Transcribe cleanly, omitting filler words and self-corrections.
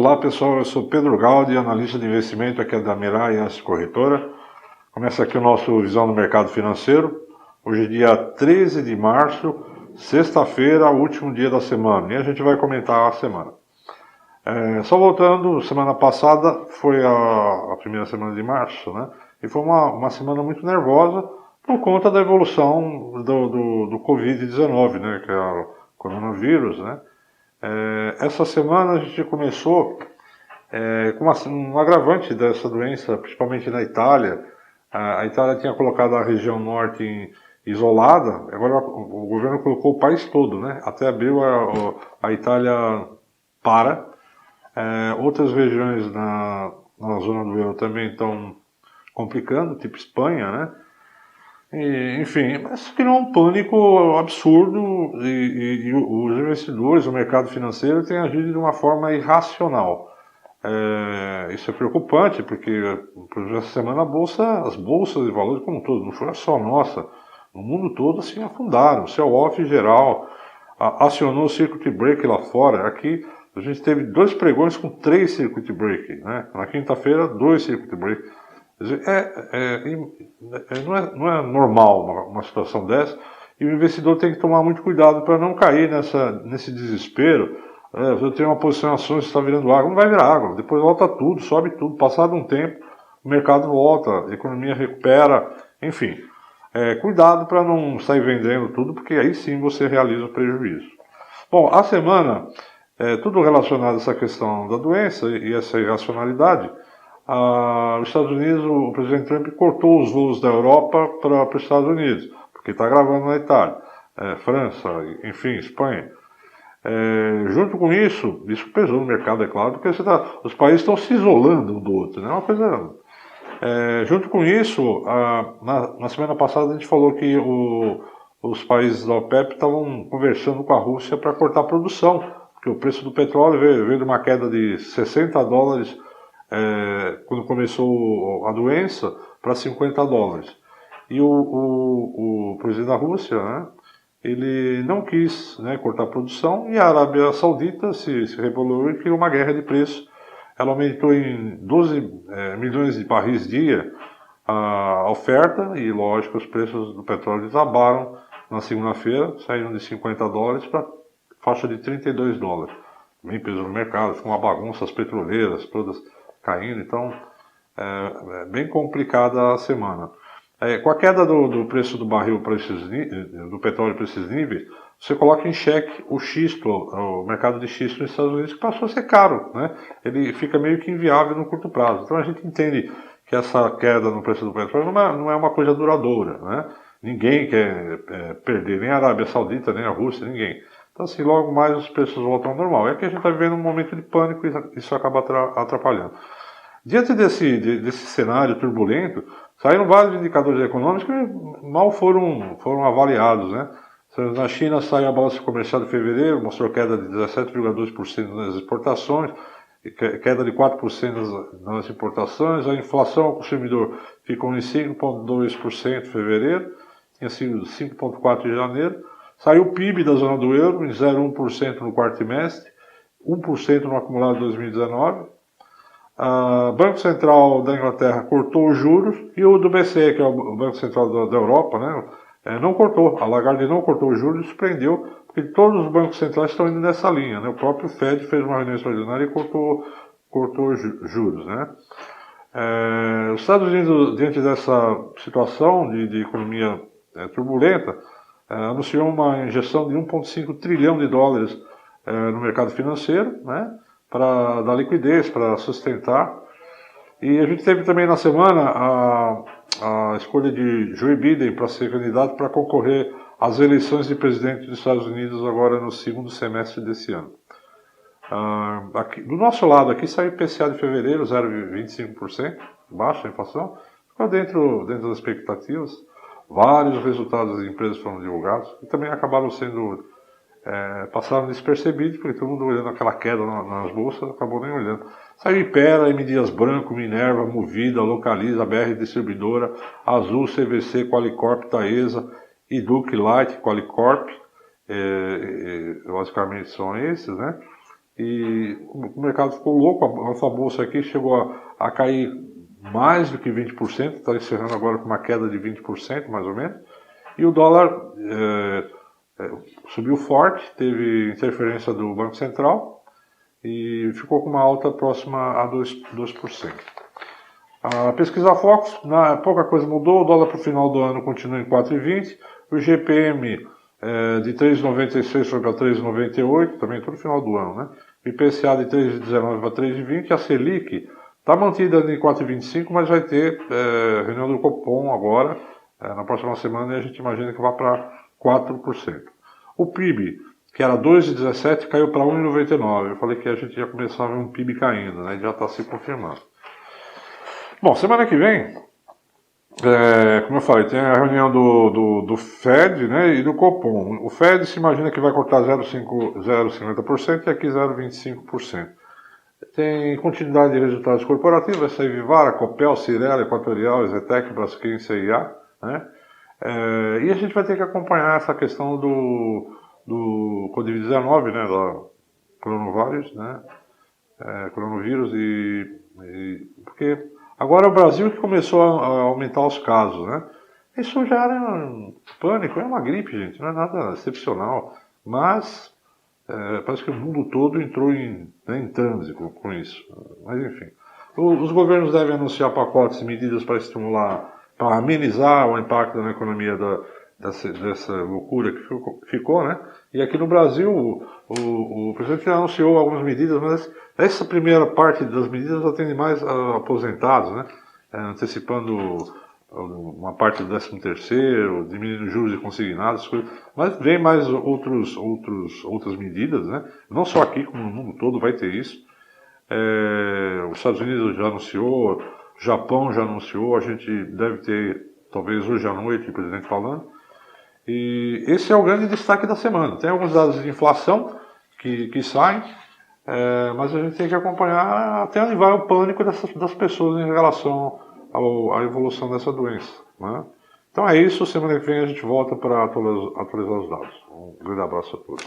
Olá pessoal, eu sou Pedro Gaudi, analista de investimento aqui da Mirai Asset Corretora. Começa aqui o nosso Visão do Mercado Financeiro. Hoje é dia 13 de março, sexta-feira, último dia da semana. E a gente vai comentar a semana. Só voltando, semana passada foi a primeira semana de março, né? E foi uma semana muito nervosa por conta da evolução do Covid-19, né? Que é o coronavírus, né? Essa semana a gente começou com um agravante dessa doença, principalmente na Itália. A Itália tinha colocado a região norte isolada, agora o governo colocou o país todo, né? Até abril a Itália para. Outras regiões na zona do euro também estão complicando, tipo Espanha, né? Enfim, mas criou um pânico absurdo e os investidores, o mercado financeiro tem agido de uma forma irracional. Isso é preocupante, porque essa semana as bolsas de valores como um todo, não foi só nossa, no mundo todo assim afundaram, o sell-off geral, acionou o circuit break lá fora. Aqui a gente teve 2 pregões com 3 circuit break, né? Na quinta-feira 2 circuit break. Não é normal uma situação dessa, e o investidor tem que tomar muito cuidado para não cair nesse desespero. Eu tenho uma posição em ações que está virando água, não vai virar água, depois volta tudo, sobe tudo, passado um tempo, o mercado volta, a economia recupera, enfim. Cuidado para não sair vendendo tudo, porque aí sim você realiza o prejuízo. Bom, a semana, tudo relacionado a essa questão da doença e essa irracionalidade. Os Estados Unidos, o presidente Trump cortou os voos da Europa para os Estados Unidos, porque está gravando na Itália, França, enfim, Espanha. Junto com isso pesou no mercado, é claro, porque os países estão se isolando um do outro, né? Uma coisa. Junto com isso, na semana passada a gente falou que os países da OPEP estavam conversando com a Rússia para cortar a produção, porque o preço do petróleo veio de uma queda de $60 quando começou a doença para $50. E o presidente da Rússia, né, ele não quis, né, cortar a produção, e a Arábia Saudita se rebelou e criou uma guerra de preço. Ela aumentou em 12 milhões de barris dia a oferta, e lógico, os preços do petróleo desabaram na segunda-feira, saíram de $50 para faixa de $32. Também pesou no mercado, ficou uma bagunça, as petroleiras todas caindo, então bem complicada a semana. Com a queda do preço do barril do petróleo para esses níveis, você coloca em xeque o xisto, o mercado de xisto nos Estados Unidos, que passou a ser caro, né? Ele fica meio que inviável no curto prazo. Então a gente entende que essa queda no preço do petróleo não é uma coisa duradoura, né? Ninguém quer perder, nem a Arábia Saudita, nem a Rússia, ninguém. Então assim, logo mais os preços voltam ao normal. É que a gente está vivendo um momento de pânico e isso acaba atrapalhando. Diante desse cenário turbulento, saíram vários indicadores econômicos que mal foram avaliados, né? Na China saiu a balança comercial de fevereiro, mostrou queda de 17,2% nas exportações, queda de 4% nas importações. A inflação ao consumidor ficou em 5,2% em fevereiro, tinha sido 5,4% em janeiro. Saiu o PIB da zona do euro em 0,1% no quarto trimestre, 1% no acumulado de 2019. O Banco Central da Inglaterra cortou os juros, e o do BCE, que é o Banco Central da Europa, né, não cortou. A Lagarde não cortou os juros, surpreendeu, porque todos os bancos centrais estão indo nessa linha, né? O próprio Fed fez uma reunião extraordinária e cortou juros, né? Os Estados Unidos, diante dessa situação de economia turbulenta, anunciou uma injeção de $1,5 trilhão no mercado financeiro, né, para dar liquidez, para sustentar. E a gente teve também na semana a escolha de Joe Biden para ser candidato para concorrer às eleições de presidente dos Estados Unidos agora no segundo semestre desse ano. Aqui, do nosso lado aqui saiu o IPCA de fevereiro, 0,25%, baixa a inflação, ficou dentro das expectativas. Vários resultados das empresas foram divulgados e também acabaram sendo passaram despercebidos, porque todo mundo olhando aquela queda nas bolsas, acabou nem olhando. Saiu Ipera, M. Dias Branco, Minerva, Movida, Localiza, BR Distribuidora, Azul, CVC, Qualicorp, Taesa, Educ, Light, Qualicorp, basicamente são esses, né? E o mercado ficou louco, a nossa bolsa aqui chegou a cair mais do que 20%, está encerrando agora com uma queda de 20% mais ou menos, e o dólar subiu forte, teve interferência do Banco Central e ficou com uma alta próxima a 2%. A pesquisa Focus, pouca coisa mudou, o dólar para o final do ano continua em 4,20, o GPM de 3,96 foi para 3,98, também todo final do ano, né? O IPCA de 3,19 para 3,20, a Selic está mantida em 4,25, mas vai ter reunião do Copom agora, na próxima semana, e a gente imagina que vá para 4%. O PIB, que era 2,17, caiu para 1,99. Eu falei que a gente já começava um PIB caindo, né? Já está se confirmando. Bom, semana que vem, como eu falei, tem a reunião do Fed, né, e do Copom. O Fed se imagina que vai cortar 0,50% e aqui 0,25%. Tem continuidade de resultados corporativos, vai sair Vivara, Copel, Cirela, Equatorial, Ezetec, Braskem, CIA, né? E a gente vai ter que acompanhar essa questão do Covid-19, né, da coronavírus, né? Coronavírus porque agora é o Brasil que começou a aumentar os casos, né? Isso já era um pânico, é uma gripe, gente, não é nada excepcional, mas parece que o mundo todo entrou em transe com isso. Mas enfim, os governos devem anunciar pacotes e medidas para estimular, para amenizar o impacto na economia dessa loucura que ficou, né? E aqui no Brasil, o presidente já anunciou algumas medidas, mas essa primeira parte das medidas atende mais a aposentados, né? Antecipando uma parte do 13º, diminuindo juros e consignados, mas vem mais outras medidas, né? Não só aqui, como no mundo todo vai ter isso. Os Estados Unidos já anunciou, o Japão já anunciou, a gente deve ter, talvez hoje à noite, o presidente falando. E esse é o grande destaque da semana. Tem alguns dados de inflação que saem, mas a gente tem que acompanhar até onde vai o pânico das pessoas em relação à evolução dessa doença, né? Então é isso, semana que vem a gente volta para atualizar os dados. Um grande abraço a todos.